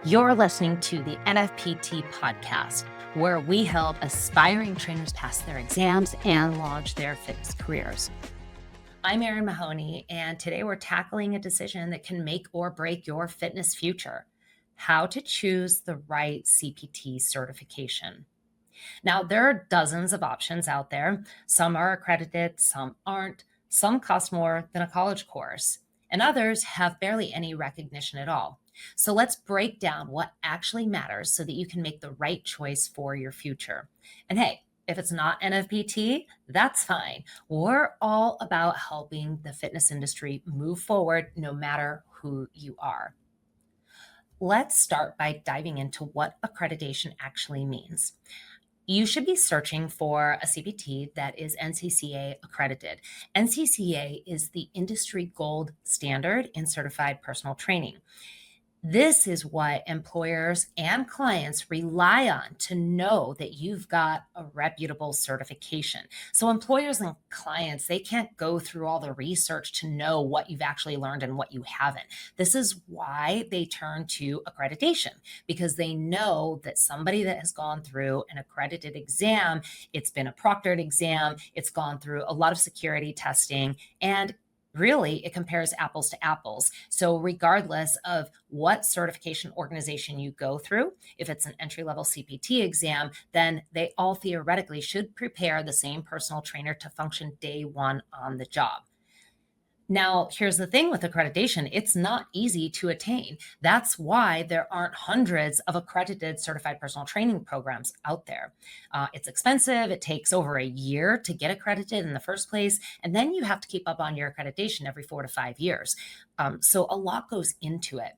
You're listening to the NFPT podcast, where we help aspiring trainers pass their exams and launch their fitness careers. I'm Erin Mahoney, and today we're tackling a decision that can make or break your fitness future: how to choose the right CPT certification. Now, there are dozens of options out there. Some are accredited, some aren't. Some cost more than a college course, and others have barely any recognition at all. So let's break down what actually matters so that you can make the right choice for your future. And hey, if it's not NFPT, that's fine. We're all about helping the fitness industry move forward no matter who you are. Let's start by diving into what accreditation actually means. You should be searching for a CPT that is NCCA accredited. NCCA is the industry gold standard in certified personal training. This is what employers and clients rely on to know that you've got a reputable certification. So employers and clients, they can't go through all the research to know what you've actually learned and what you haven't. This is why they turn to accreditation, because they know that somebody that has gone through an accredited exam, it's been a proctored exam, it's gone through a lot of security testing, and really, it compares apples to apples. So regardless of what certification organization you go through, if it's an entry-level CPT exam, then they all theoretically should prepare the same personal trainer to function day one on the job. Now, here's the thing with accreditation: it's not easy to attain. That's why there aren't hundreds of accredited certified personal training programs out there. It's expensive. It takes over a year to get accredited in the first place. And then you have to keep up on your accreditation every 4 to 5 years. So a lot goes into it.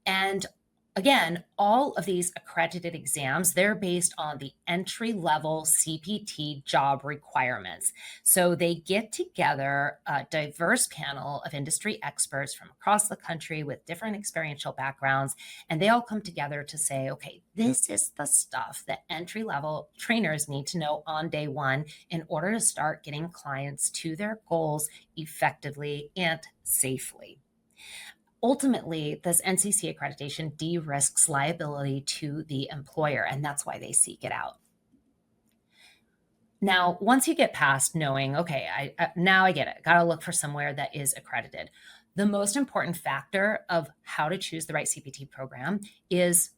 And again, all of these accredited exams, they're based on the entry-level CPT job requirements. So they get together a diverse panel of industry experts from across the country with different experiential backgrounds, and they all come together to say, okay, this is the stuff that entry-level trainers need to know on day one in order to start getting clients to their goals effectively and safely. Ultimately, this NCC accreditation de-risks liability to the employer, and that's why they seek it out. Now, once you get past knowing, okay, now I get it, got to look for somewhere that is accredited. The most important factor of how to choose the right CPT program is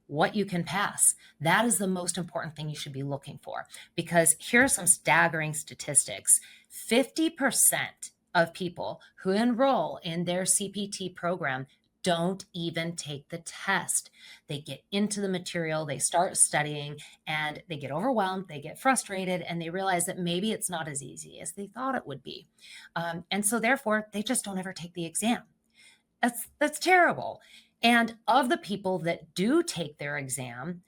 what you can pass. That is the most important thing you should be looking for, because here are some staggering statistics. 50% of people who enroll in their CPT program don't even take the test. They get into the material, they start studying, and they get overwhelmed, they get frustrated, and they realize that maybe it's not as easy as they thought it would be. And so therefore, they just don't ever take the exam. That's terrible. And of the people that do take their exam,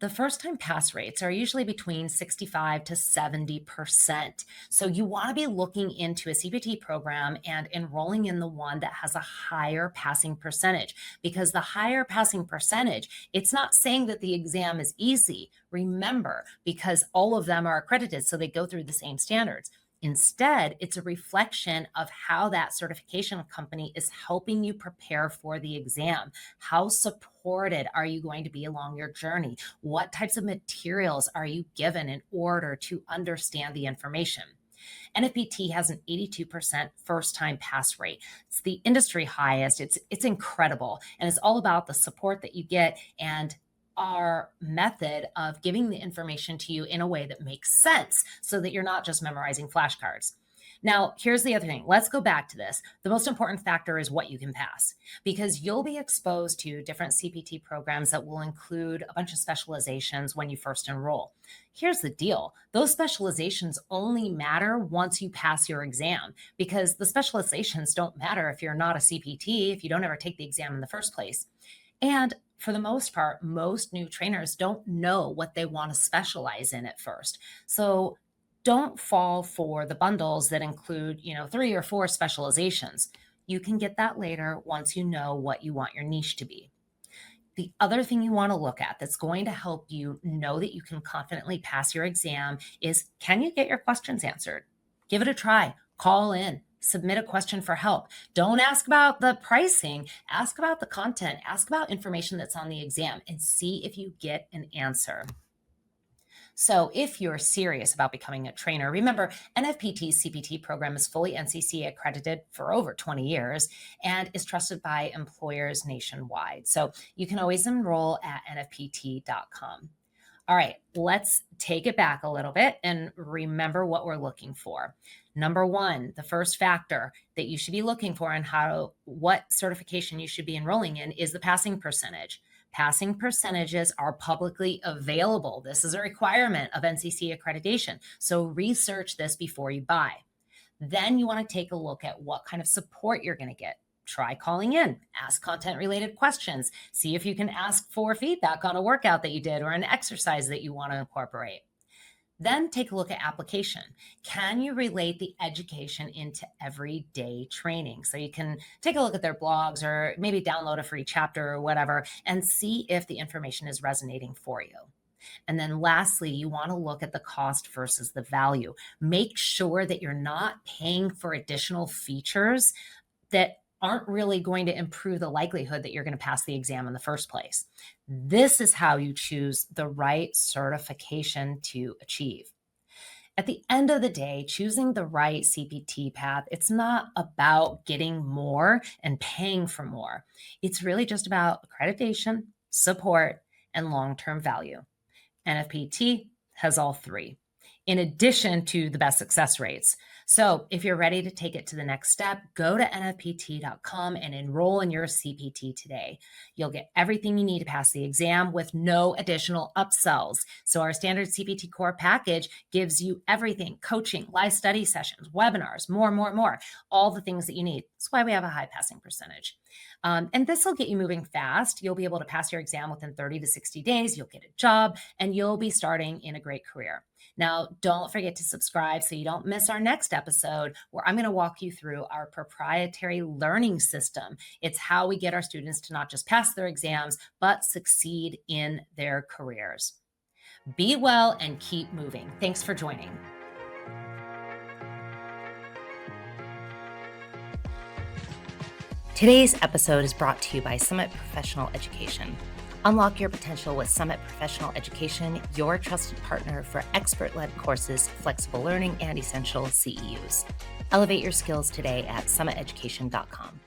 the first time pass rates are usually between 65 to 70%. So you want to be looking into a CPT program and enrolling in the one that has a higher passing percentage, because the higher passing percentage, it's not saying that the exam is easy. Remember, because all of them are accredited, so they go through the same standards. Instead, it's a reflection of how that certification company is helping you prepare for the exam. How supported are you going to be along your journey? What types of materials are you given in order to understand the information? NFPT has an 82% first-time pass rate. It's the industry highest. It's incredible, and it's all about the support that you get and our method of giving the information to you in a way that makes sense so that you're not just memorizing flashcards. Now, here's the other thing. Let's go back to this. The most important factor is what you can pass, because you'll be exposed to different CPT programs that will include a bunch of specializations when you first enroll. Here's the deal. Those specializations only matter once you pass your exam, because the specializations don't matter if you're not a CPT, if you don't ever take the exam in the first place. And for the most part, most new trainers don't know what they want to specialize in at first. So don't fall for the bundles that include, 3 or 4 specializations. You can get that later once you know what you want your niche to be. The other thing you want to look at that's going to help you know that you can confidently pass your exam is, can you get your questions answered? Give it a try. Call in. Submit a question for help. Don't ask about the pricing, ask about the content, ask about information that's on the exam, and see if you get an answer. So if you're serious about becoming a trainer, remember NFPT's CPT program is fully NCCA accredited for over 20 years and is trusted by employers nationwide. So you can always enroll at nfpt.com. All right, let's take it back a little bit and remember what we're looking for. Number one, the first factor that you should be looking for and what certification you should be enrolling in is the passing percentage. Passing percentages are publicly available. This is a requirement of NCC accreditation. So research this before you buy. Then you want to take a look at what kind of support you're going to get. Try calling in, ask content related questions, see if you can ask for feedback on a workout that you did or an exercise that you want to incorporate. Then take a look at application. Can you relate the education into everyday training? So you can take a look at their blogs or maybe download a free chapter or whatever and see if the information is resonating for you. And then lastly, you want to look at the cost versus the value. Make sure that you're not paying for additional features that aren't really going to improve the likelihood that you're going to pass the exam in the first place. This is how you choose the right certification to achieve. At the end of the day, choosing the right CPT path, it's not about getting more and paying for more. It's really just about accreditation, support, and long-term value. NFPT has all three, in addition to the best success rates. So if you're ready to take it to the next step, go to nfpt.com and enroll in your CPT today. You'll get everything you need to pass the exam with no additional upsells. So our standard CPT core package gives you everything: coaching, live study sessions, webinars, more, all the things that you need. That's why we have a high passing percentage. And this will get you moving fast. You'll be able to pass your exam within 30 to 60 days. You'll get a job and you'll be starting in a great career. Now, don't forget to subscribe so you don't miss our next episode, where I'm going to walk you through our proprietary learning system. It's how we get our students to not just pass their exams, but succeed in their careers. Be well and keep moving. Thanks for joining. Today's episode is brought to you by Summit Professional Education. Unlock your potential with Summit Professional Education, your trusted partner for expert-led courses, flexible learning, and essential CEUs. Elevate your skills today at summiteducation.com.